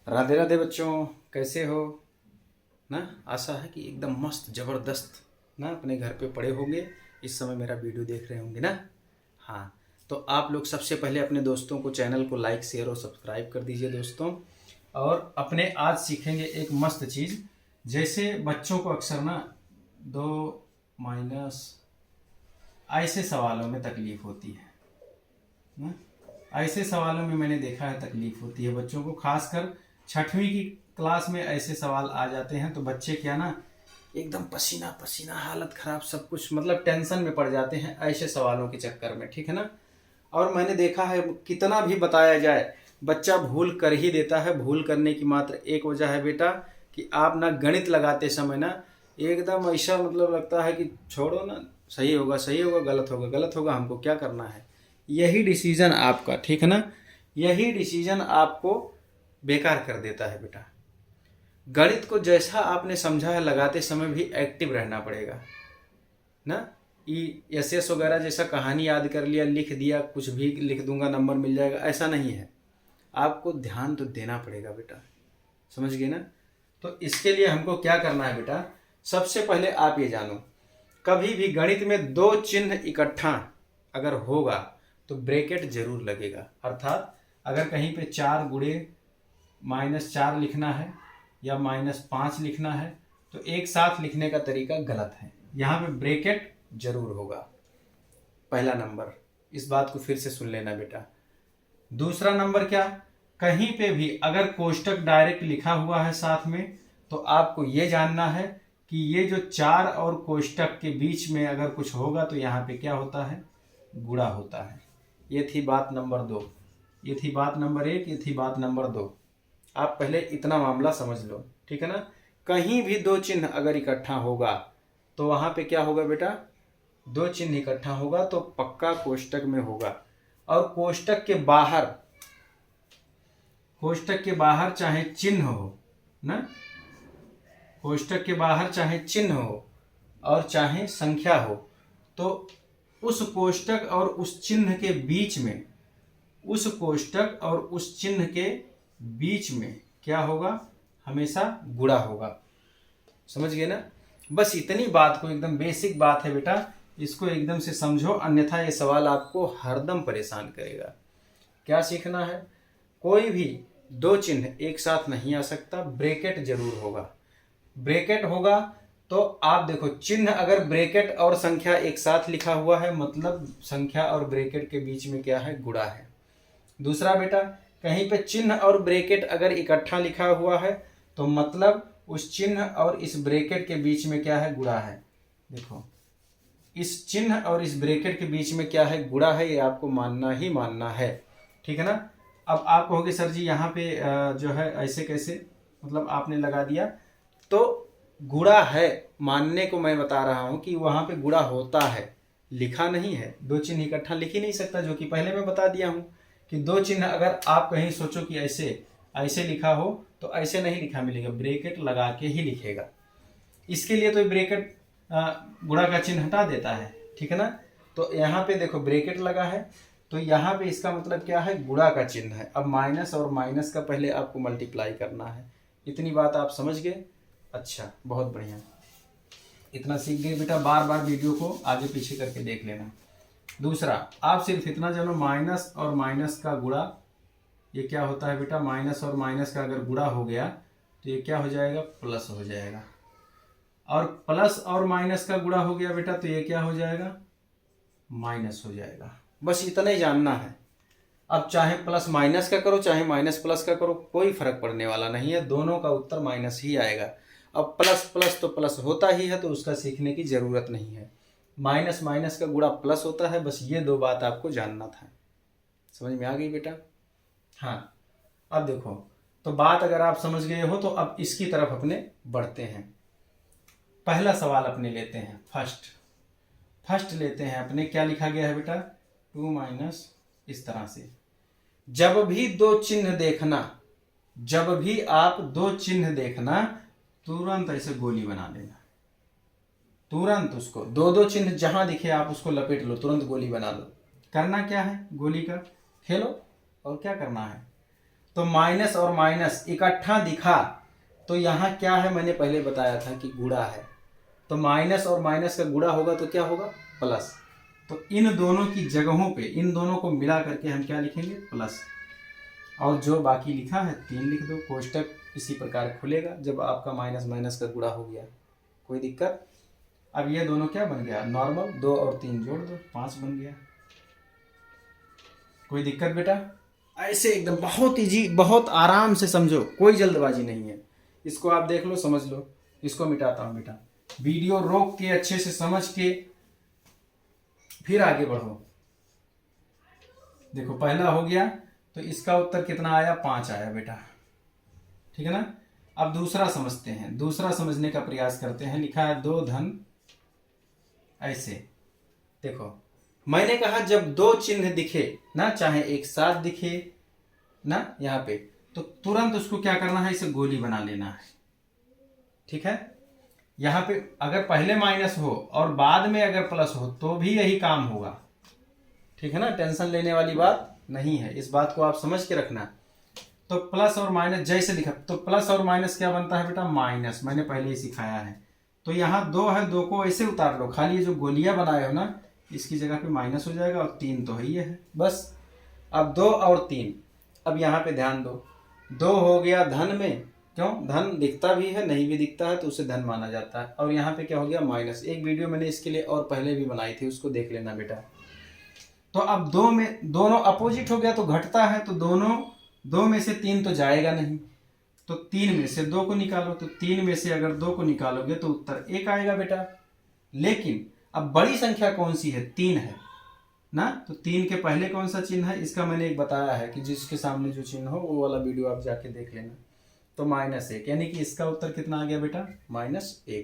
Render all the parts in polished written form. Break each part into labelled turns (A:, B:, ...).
A: राधे राधे बच्चों, कैसे हो ना। आशा है कि एकदम मस्त ज़बरदस्त ना अपने घर पे पड़े होंगे, इस समय मेरा वीडियो देख रहे होंगे ना। हाँ, तो आप लोग सबसे पहले अपने दोस्तों को, चैनल को लाइक शेयर और सब्सक्राइब कर दीजिए दोस्तों। और अपने आज सीखेंगे एक मस्त चीज़। जैसे बच्चों को अक्सर ना 2 - ऐसे सवालों में तकलीफ़ होती है ना। ऐसे सवालों में मैंने देखा है तकलीफ़ होती है बच्चों को, खासकर 6वीं की क्लास में ऐसे सवाल आ जाते हैं तो बच्चे क्या ना एकदम पसीना पसीना, हालत ख़राब, सब कुछ मतलब टेंशन में पड़ जाते हैं ऐसे सवालों के चक्कर में, ठीक है ना। और मैंने देखा है कितना भी बताया जाए बच्चा भूल कर ही देता है। भूल करने की मात्र एक वजह है बेटा कि आप ना गणित लगाते समय ना एकदम ऐसा मतलब लगता है कि छोड़ो ना, सही होगा सही होगा, गलत होगा गलत होगा, हमको क्या करना है। यही डिसीजन आपका, ठीक है ना, यही डिसीजन आपको बेकार कर देता है बेटा। गणित को जैसा आपने समझा है लगाते समय भी एक्टिव रहना पड़ेगा ना। एस एस वगैरह जैसा कहानी याद कर लिया, लिख दिया, कुछ भी लिख दूंगा नंबर मिल जाएगा, ऐसा नहीं है। आपको ध्यान तो देना पड़ेगा बेटा, समझ गए ना। तो इसके लिए हमको क्या करना है बेटा, सबसे पहले आप ये जानो, कभी भी गणित में दो चिन्ह इकट्ठा अगर होगा तो ब्रैकेट जरूर लगेगा। अर्थात अगर कहीं पे 4 × -4 लिखना है या -5 लिखना है तो एक साथ लिखने का तरीका गलत है, यहाँ पे ब्रैकेट जरूर होगा। पहला नंबर, इस बात को फिर से सुन लेना बेटा। दूसरा नंबर क्या, कहीं पे भी अगर कोष्टक डायरेक्ट लिखा हुआ है साथ में तो आपको ये जानना है कि ये जो 4 और कोष्टक के बीच में अगर कुछ होगा तो यहाँ पे क्या होता है, गुणा होता है। ये थी बात नंबर 2, ये थी बात नंबर 1, ये थी बात नंबर 2। आप पहले इतना मामला समझ लो, ठीक है ना। कहीं भी दो चिन्ह अगर इकट्ठा होगा तो वहाँ पे क्या होगा बेटा, दो चिन्ह इकट्ठा होगा तो पक्का कोष्टक में होगा। और कोष्टक के बाहर चाहे चिन्ह हो ना, कोष्टक के बाहर चाहे चिन्ह हो और चाहे संख्या हो, तो उस कोष्टक और उस चिन्ह के बीच में, उस कोष्टक और उस चिन्ह के बीच में क्या होगा, हमेशा गुणा होगा। समझ गए ना। बस इतनी बात को, एकदम बेसिक बात है बेटा, इसको एकदम से समझो, अन्यथा ये सवाल आपको हरदम परेशान करेगा। क्या सीखना है, कोई भी दो चिन्ह एक साथ नहीं आ सकता, ब्रैकेट जरूर होगा। ब्रैकेट होगा तो आप देखो, चिन्ह अगर ब्रैकेट और संख्या एक साथ लिखा हुआ है मतलब संख्या और ब्रैकेट के बीच में क्या है, गुणा है। दूसरा बेटा, कहीं पे चिन्ह और ब्रैकेट अगर इकट्ठा लिखा हुआ है तो मतलब उस चिन्ह और इस ब्रैकेट के बीच में क्या है, गुणा है। देखो, इस चिन्ह और इस ब्रैकेट के बीच में क्या है, गुणा है, ये आपको मानना ही मानना है, ठीक है ना। अब आप कहोगे सर जी यहाँ पे जो है ऐसे कैसे, मतलब आपने लगा दिया, तो गुणा है मानने को मैं बता रहा हूँ कि वहाँ पे गुणा होता है, लिखा नहीं है। दो चिन्ह इकट्ठा लिख ही नहीं सकता, जो कि पहले मैं बता दिया हूँ कि दो चिन्ह अगर आप कहीं सोचो कि ऐसे ऐसे लिखा हो तो ऐसे नहीं लिखा मिलेगा, ब्रैकेट लगा के ही लिखेगा। इसके लिए तो ब्रैकेट गुणा का चिन्ह हटा देता है, ठीक है ना। तो यहाँ पे देखो ब्रैकेट लगा है तो यहाँ पे इसका मतलब क्या है, गुणा का चिन्ह है। अब माइनस और माइनस का पहले आपको मल्टीप्लाई करना है। इतनी बात आप समझ गए, अच्छा बहुत बढ़िया, इतना सीख गए बेटा। बार बार वीडियो को आगे पीछे करके देख लेना। दूसरा, आप सिर्फ इतना जानो, माइनस और माइनस का गुणा ये क्या होता है बेटा, माइनस और माइनस का अगर गुणा हो गया तो ये क्या हो जाएगा, प्लस हो जाएगा। और प्लस और माइनस का गुणा हो गया बेटा तो ये क्या हो जाएगा, माइनस हो जाएगा। बस इतना ही जानना है। अब चाहे प्लस माइनस का करो चाहे माइनस प्लस का करो, कोई फर्क पड़ने वाला नहीं है, दोनों का उत्तर माइनस ही आएगा। अब प्लस प्लस तो प्लस होता ही है तो उसका सीखने की जरूरत नहीं है। माइनस माइनस का गुणा प्लस होता है, बस ये दो बात आपको जानना था। समझ में आ गई बेटा। हाँ, अब देखो, तो बात अगर आप समझ गए हो तो अब इसकी तरफ अपने बढ़ते हैं। पहला सवाल अपने लेते हैं, फर्स्ट लेते हैं अपने, क्या लिखा गया है बेटा, 2 - इस तरह से। जब भी दो चिन्ह देखना, जब भी आप दो चिन्ह देखना, तुरंत ऐसे गोली बना लेना, तुरंत उसको दो दो चिन्ह जहां दिखे आप उसको लपेट लो, तुरंत गोली बना लो। करना क्या है, गोली का खेलो और क्या करना है, तो माइनस और माइनस इकट्ठा दिखा तो यहाँ क्या है, मैंने पहले बताया था कि गुणा है, तो माइनस और माइनस का गुणा होगा तो क्या होगा, प्लस। तो इन दोनों की जगहों पे इन दोनों को मिला करके हम क्या लिखेंगे, प्लस। और जो बाकी लिखा है 3 लिख दो। कोष्टक इसी प्रकार खुलेगा जब आपका माइनस माइनस का गुणा हो गया। कोई दिक्कत? अब ये दोनों क्या बन गया, नॉर्मल। 2 और 3 जोड़ दो, 5 बन गया। कोई दिक्कत बेटा? ऐसे एकदम बहुत इजी, बहुत आराम से समझो, कोई जल्दबाजी नहीं है। इसको आप देख लो, समझ लो। इसको मिटाता हूँ बेटा, वीडियो रोक के अच्छे से समझ के फिर आगे बढ़ो। देखो पहला हो गया, तो इसका उत्तर कितना आया, 5 आया बेटा, ठीक है ना। अब दूसरा समझते हैं, दूसरा समझने का प्रयास करते हैं। लिखा है 2 धन ऐसे। देखो मैंने कहा जब 2 चिन्ह दिखे ना, चाहे एक साथ दिखे ना यहाँ पे, तो तुरंत उसको क्या करना है, इसे गोली बना लेना है, ठीक है। यहाँ पे अगर पहले माइनस हो और बाद में अगर प्लस हो तो भी यही काम होगा, ठीक है ना। टेंशन लेने वाली बात नहीं है, इस बात को आप समझ के रखना। तो प्लस और माइनस जैसे लिखा, तो प्लस और माइनस क्या बनता है बेटा, माइनस। मैंने पहले ही सिखाया है। तो यहाँ 2 है, 2 को ऐसे उतार लो, खाली ये जो गोलियां बनाए हो ना इसकी जगह पे माइनस हो जाएगा, और 3 तो है ही है बस। अब 2 और 3, अब यहाँ पे ध्यान दो, 2 हो गया धन में, क्यों, धन दिखता भी है नहीं भी दिखता है तो उसे धन माना जाता है। और यहाँ पे क्या हो गया, माइनस। एक वीडियो मैंने इसके लिए और पहले भी बनाई थी, उसको देख लेना बेटा। तो अब 2 में दोनों अपोजिट हो गया तो घटता है, तो दोनों 2 में से 3 तो जाएगा नहीं, तो 3 में से 2 को निकालो। तो 3 में से अगर 2 को निकालोगे तो उत्तर 1 आएगा बेटा। लेकिन अब बड़ी संख्या कौन सी है, 3 है ना। तो 3 के पहले कौन सा चिन्ह है, इसका मैंने एक बताया है कि जिसके सामने जो चिन्ह हो वो वाला वीडियो आप जाके देख लेना। तो -1, यानी कि इसका उत्तर कितना आ गया बेटा, -1।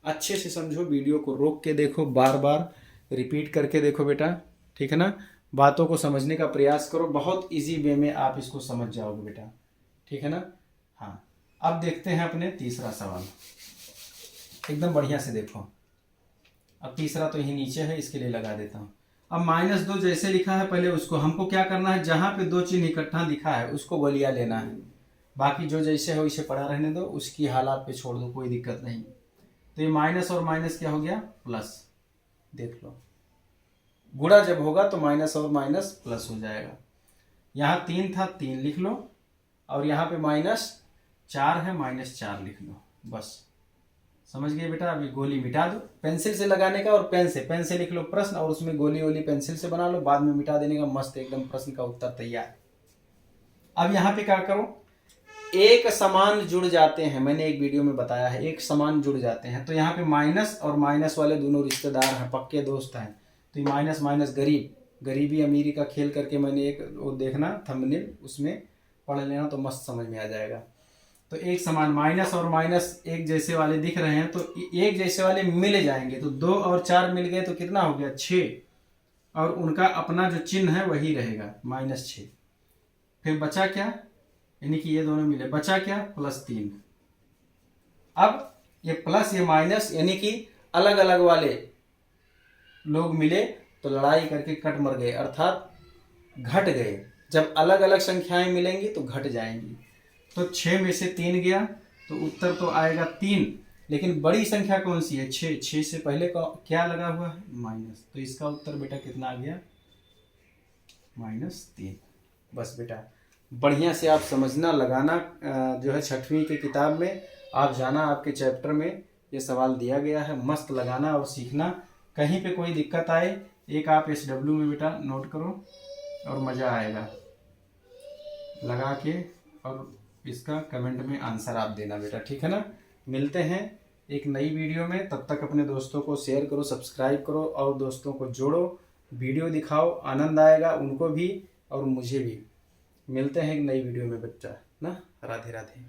A: अच्छे से समझो, वीडियो को रोक के देखो, बार बार रिपीट करके देखो बेटा, ठीक है ना। बातों को समझने का प्रयास करो, बहुत इजी वे में आप इसको समझ जाओगे बेटा, ठीक है ना। हाँ, अब देखते हैं अपने तीसरा सवाल, एकदम बढ़िया से देखो। अब तीसरा तो यही नीचे है, इसके लिए लगा देता हूँ। अब -2 जैसे लिखा है, पहले उसको हमको क्या करना है, जहां पे 2 चिन्ह इकट्ठा दिखा है उसको गोलिया लेना है। बाकी जो जैसे हो इसे पड़ा रहने दो, उसकी हालात पे छोड़ दो, कोई दिक्कत नहीं। तो ये माइनस और माइनस क्या हो गया, प्लस। देख लो, गुणा जब होगा तो माइनस और माइनस प्लस हो जाएगा। यहाँ 3 था, 3 लिख लो, और यहाँ पे -4 है, -4 लिख लो, बस। समझ गए बेटा। अभी गोली मिटा दो, पेंसिल से लगाने का, और पेन से लिख लो प्रश्न, और उसमें गोली वोली पेंसिल से बना लो, बाद में मिटा देने का, मस्त एकदम प्रश्न का उत्तर तैयार। अब यहाँ पे क्या करो, एक समान जुड़ जाते हैं, मैंने एक वीडियो में बताया है, एक समान जुड़ जाते हैं। तो यहाँ पे माइनस और माइनस वाले दोनों रिश्तेदार हैं, पक्के दोस्त हैं। तो ये माइनस माइनस गरीबी अमीरी का खेल करके मैंने एक वो देखना थंबनेल, उसमें पढ़ लेना तो मस्त समझ में आ जाएगा। तो एक समान, माइनस और माइनस एक जैसे वाले दिख रहे हैं, तो एक जैसे वाले मिल जाएंगे। तो 2 और 4 मिल गए तो कितना हो गया, 6, और उनका अपना जो चिन्ह है वही रहेगा, -6। फिर बचा क्या, यानी कि ये दोनों मिले, बचा क्या, +3। अब ये प्लस ये माइनस, यानी कि अलग अलग वाले लोग मिले तो लड़ाई करके कट मर गए, अर्थात घट गए। जब अलग अलग संख्याएं मिलेंगी तो घट जाएंगी। तो 6 में से 3 गया तो उत्तर तो आएगा 3, लेकिन बड़ी संख्या कौन सी है, 6। 6 से पहले का क्या लगा हुआ है, माइनस। तो इसका उत्तर बेटा कितना आ गया, -3। बस बेटा, बढ़िया से आप समझना, लगाना। जो है 6वीं की किताब में आप जाना, आपके चैप्टर में ये सवाल दिया गया है, मस्त लगाना और सीखना। कहीं पे कोई दिक्कत आए, एक आप SW में बेटा नोट करो, और मज़ा आएगा लगा के, और इसका कमेंट में आंसर आप देना बेटा, ठीक है ना। मिलते हैं एक नई वीडियो में, तब तक अपने दोस्तों को शेयर करो, सब्सक्राइब करो, और दोस्तों को जोड़ो, वीडियो दिखाओ, आनंद आएगा उनको भी और मुझे भी। मिलते हैं एक नई वीडियो में बच्चा ना। राधे राधे।